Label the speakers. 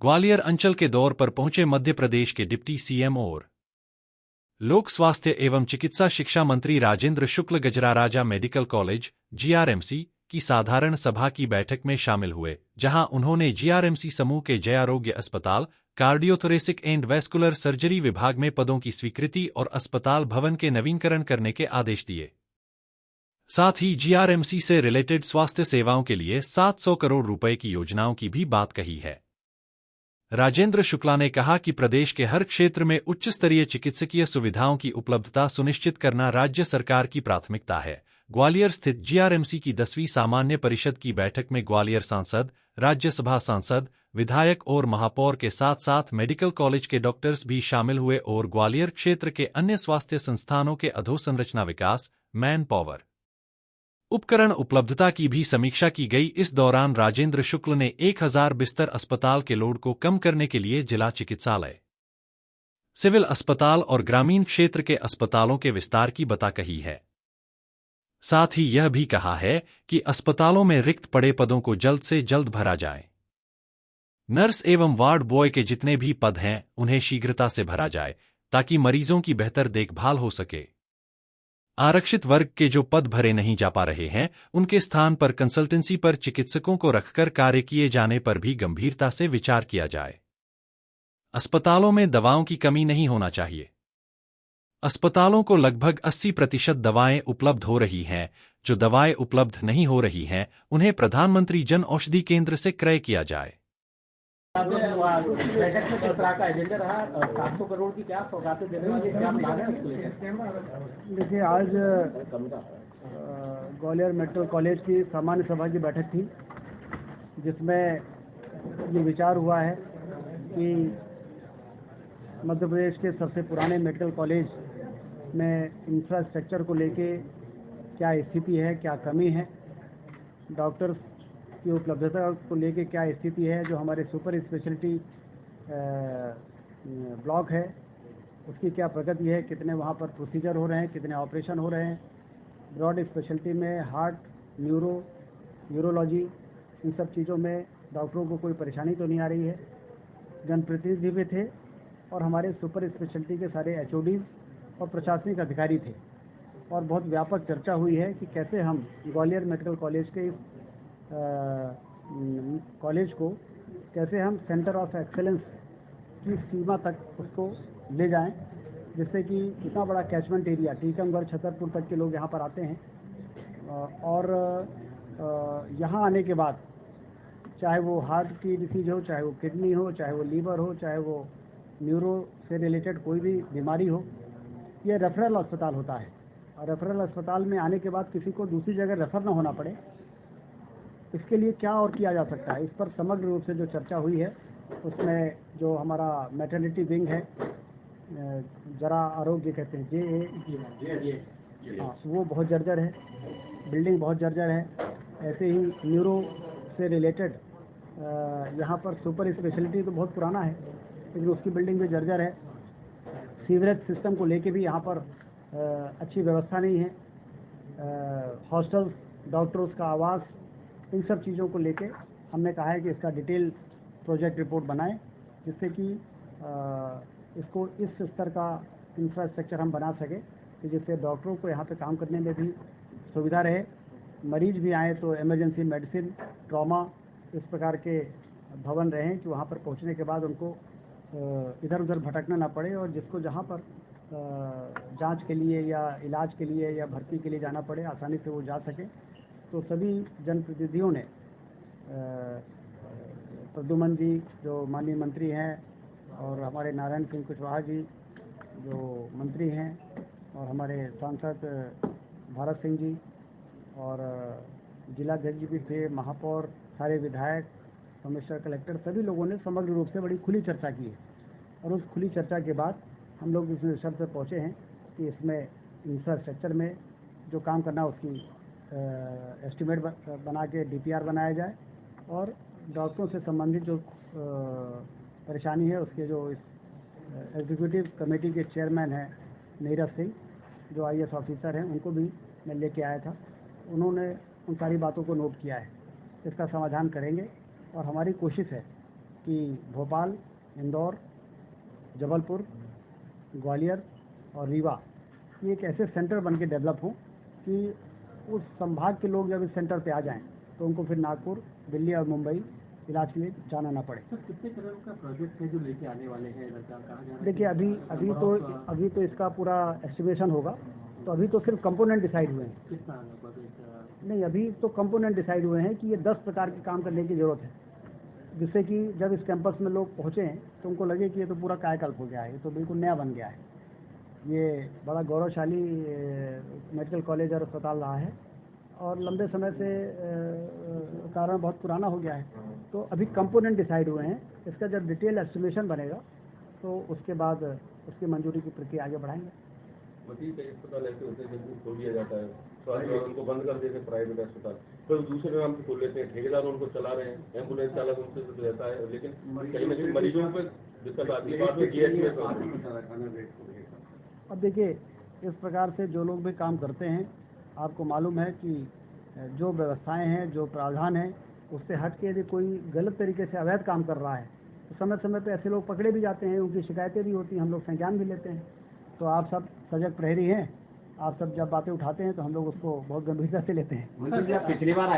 Speaker 1: ग्वालियर अंचल के दौर पर पहुंचे मध्य प्रदेश के डिप्टी सीएम और लोक स्वास्थ्य एवं चिकित्सा शिक्षा मंत्री राजेंद्र शुक्ल गजराराजा मेडिकल कॉलेज जीआरएमसी की साधारण सभा की बैठक में शामिल हुए, जहां उन्होंने जीआरएमसी समूह के जय आरोग्य अस्पताल, कार्डियोथोरेसिक एंड वैस्कुलर सर्जरी विभाग में पदों की स्वीकृति और अस्पताल भवन के नवीनीकरण करने के आदेश दिए। साथ ही जीआरएमसी से रिलेटेड स्वास्थ्य सेवाओं के लिए 700 करोड़ रुपए की योजनाओं की भी बात कही है। राजेंद्र शुक्ला ने कहा कि प्रदेश के हर क्षेत्र में उच्च स्तरीय चिकित्सकीय सुविधाओं की उपलब्धता सुनिश्चित करना राज्य सरकार की प्राथमिकता है। ग्वालियर स्थित जीआरएमसी की 10वीं सामान्य परिषद की बैठक में ग्वालियर सांसद, राज्यसभा सांसद, विधायक और महापौर के साथ साथ मेडिकल कॉलेज के डॉक्टर्स भी शामिल हुए और ग्वालियर क्षेत्र के अन्य स्वास्थ्य संस्थानों के अधोसंरचना विकास, मैन पावर, उपकरण उपलब्धता की भी समीक्षा की गई। इस दौरान राजेंद्र शुक्ल ने 1000 बिस्तर अस्पताल के लोड को कम करने के लिए जिला चिकित्सालय, सिविल अस्पताल और ग्रामीण क्षेत्र के अस्पतालों के विस्तार की बता कही है। साथ ही यह भी कहा है कि अस्पतालों में रिक्त पड़े पदों को जल्द से जल्द भरा जाए। नर्स एवं वार्ड बॉय के जितने भी पद हैं उन्हें शीघ्रता से भरा जाए ताकि मरीजों की बेहतर देखभाल हो सके। आरक्षित वर्ग के जो पद भरे नहीं जा पा रहे हैं उनके स्थान पर कंसल्टेंसी पर चिकित्सकों को रखकर कार्य किए जाने पर भी गंभीरता से विचार किया जाए। अस्पतालों में दवाओं की कमी नहीं होना चाहिए। अस्पतालों को लगभग 80% दवाएं उपलब्ध हो रही हैं। जो दवाएं उपलब्ध नहीं हो रही हैं उन्हें प्रधानमंत्री जन औषधि केंद्र से क्रय किया जाए।
Speaker 2: बैठक में किस तरह का एजेंडा रहा? 700 करोड़ की क्या सौगातें देने वाले क्या प्लान है?
Speaker 3: देखिए, आज ग्वालियर मेडिकल कॉलेज की सामान्य सभा की बैठक थी, जिसमें ये विचार हुआ है कि मध्य प्रदेश के सबसे पुराने मेडिकल कॉलेज में इंफ्रास्ट्रक्चर को लेके क्या स्थिति है, क्या कमी है, डॉक्टर्स की उपलब्धता को लेके क्या स्थिति है, जो हमारे सुपर स्पेशलिटी ब्लॉक है उसकी क्या प्रगति है, कितने वहाँ पर प्रोसीजर हो रहे हैं, कितने ऑपरेशन हो रहे हैं, ब्रॉड स्पेशलिटी में हार्ट, न्यूरो, यूरोलॉजी, इन सब चीज़ों में डॉक्टरों को कोई परेशानी तो नहीं आ रही है। जनप्रतिनिधि भी थे और हमारे सुपर स्पेशलिटी के सारे एचओडीज और प्रशासनिक अधिकारी थे और बहुत व्यापक चर्चा हुई है कि कैसे हम ग्वालियर मेडिकल कॉलेज के इस कॉलेज को कैसे हम सेंटर ऑफ एक्सेलेंस की सीमा तक उसको ले जाएं, जिससे कि इतना बड़ा कैचमेंट एरिया टीकमगढ़, छतरपुर तक के लोग यहाँ पर आते हैं और यहाँ आने के बाद चाहे वो हार्ट की डिसीज हो, चाहे वो किडनी हो, चाहे वो लीवर हो, चाहे वो न्यूरो से रिलेटेड कोई भी बीमारी हो, ये रेफरल अस्पताल होता है और रेफरल अस्पताल में आने के बाद किसी को दूसरी जगह रेफर ना होना पड़े, इसके लिए क्या और किया जा सकता है, इस पर समग्र रूप से जो चर्चा हुई है उसमें जो हमारा मैटरनिटी विंग है, जरा आरोग्य कहते हैं जे, हाँ, वो बहुत जर्जर है, बिल्डिंग बहुत जर्जर है। ऐसे ही न्यूरो से रिलेटेड यहाँ पर सुपर स्पेशलिटी तो बहुत पुराना है लेकिन उसकी बिल्डिंग भी जर्जर है। सीवरेज सिस्टम को लेके भी यहाँ पर अच्छी व्यवस्था नहीं है। हॉस्टल्स, डॉक्टर्स का आवास, इन सब चीज़ों को लेके हमने कहा है कि इसका डिटेल प्रोजेक्ट रिपोर्ट बनाएं, जिससे कि इसको इस स्तर का इंफ्रास्ट्रक्चर हम बना सकें कि जिससे डॉक्टरों को यहाँ पे काम करने में भी सुविधा रहे, मरीज भी आए तो इमरजेंसी मेडिसिन, ट्रॉमा, इस प्रकार के भवन रहें कि वहाँ पर पहुँचने के बाद उनको इधर उधर भटकना ना पड़े और जिसको जहाँ पर जांच के लिए या इलाज के लिए या भर्ती के लिए जाना पड़े आसानी से वो जा सके। तो सभी जनप्रतिनिधियों ने प्रद्युमन जी जो माननीय मंत्री हैं और हमारे नारायण सिंह कुशवाहा जी जो मंत्री हैं और हमारे सांसद भारत सिंह जी और जिलाध्यक्ष जी भी थे, महापौर, सारे विधायक, कमिश्नर, कलेक्टर, सभी लोगों ने समग्र रूप से बड़ी खुली चर्चा की है और उस खुली चर्चा के बाद हम लोग इस निष्कर्ष पर पहुँचे हैं कि इसमें इंफ्रास्ट्रक्चर में जो काम करना उसकी एस्टिमेट बना के डीपीआर बनाया जाए और डॉक्टरों से संबंधित जो परेशानी है उसके जो एग्जीक्यूटिव कमेटी के चेयरमैन हैं नीरज सिंह जो आईएएस ऑफिसर हैं, उनको भी मैं लेके आया था, उन्होंने उन सारी बातों को नोट किया है। इसका समाधान करेंगे और हमारी कोशिश है कि भोपाल, इंदौर, जबलपुर, ग्वालियर और रीवा ये एक ऐसे सेंटर बन के डेवलप हों कि उस संभाग के लोग जब इस सेंटर पे आ जाएं तो उनको फिर नागपुर, दिल्ली और मुंबई इलाज के लिए जाना ना पड़े।
Speaker 2: सर कितने करोड़ का प्रोजेक्ट है जो लेके आने वाले हैं इधर का, कहाँ जा रहा है?
Speaker 3: देखिए अभी तो इसका पूरा एस्टिमेशन होगा, तो अभी तो सिर्फ कंपोनेंट डिसाइड हुए हैं।
Speaker 2: कितना आने प्रोजेक्ट?
Speaker 3: नहीं, अभी तो कंपोनेंट डिसाइड हुए हैं कि ये 10 प्रकार के काम करने की जरूरत है, जिससे कि जब इस कैंपस में लोग पहुँचे हैं तो उनको लगे कि ये तो पूरा कायाकल्प हो गया है, ये तो बिल्कुल नया बन गया है। ये बड़ा गौरवशाली मेडिकल कॉलेज और अस्पताल रहा है और लंबे समय से कारण बहुत पुराना हो गया है। तो अभी कंपोनेंट डिसाइड हुए हैं, इसका जब डिटेल एस्टिमेशन बनेगा तो उसके बाद उसकी मंजूरी की प्रक्रिया आगे बढ़ाएंगे।
Speaker 4: कई अस्पताल ऐसे होते हैं जिनको खोल दिया जाता है, स्वास्थ्य उनको बंद कर देते हैं प्राइवेट अस्पताल, तो दूसरे नाम से खोल लेते हैं, ठेकेदार उनको चला रहे हैं, एम्बुलेंस चालक उनसे तो रहता है, लेकिन कहीं ना कहीं मरीजों पर दिक्कत आती है।
Speaker 3: अब देखिए, इस प्रकार से जो लोग भी काम करते हैं, आपको मालूम है कि जो व्यवस्थाएं हैं, जो प्रावधान हैं, उससे हट के यदि कोई गलत तरीके से अवैध काम कर रहा है तो समय समय पे ऐसे लोग पकड़े भी जाते हैं, उनकी शिकायतें भी होती हैं, हम लोग संज्ञान भी लेते हैं। तो आप सब सजग प्रहरी हैं, आप सब जब बातें उठाते हैं तो हम लोग उसको बहुत गंभीरता से लेते हैं।
Speaker 2: पिछली बार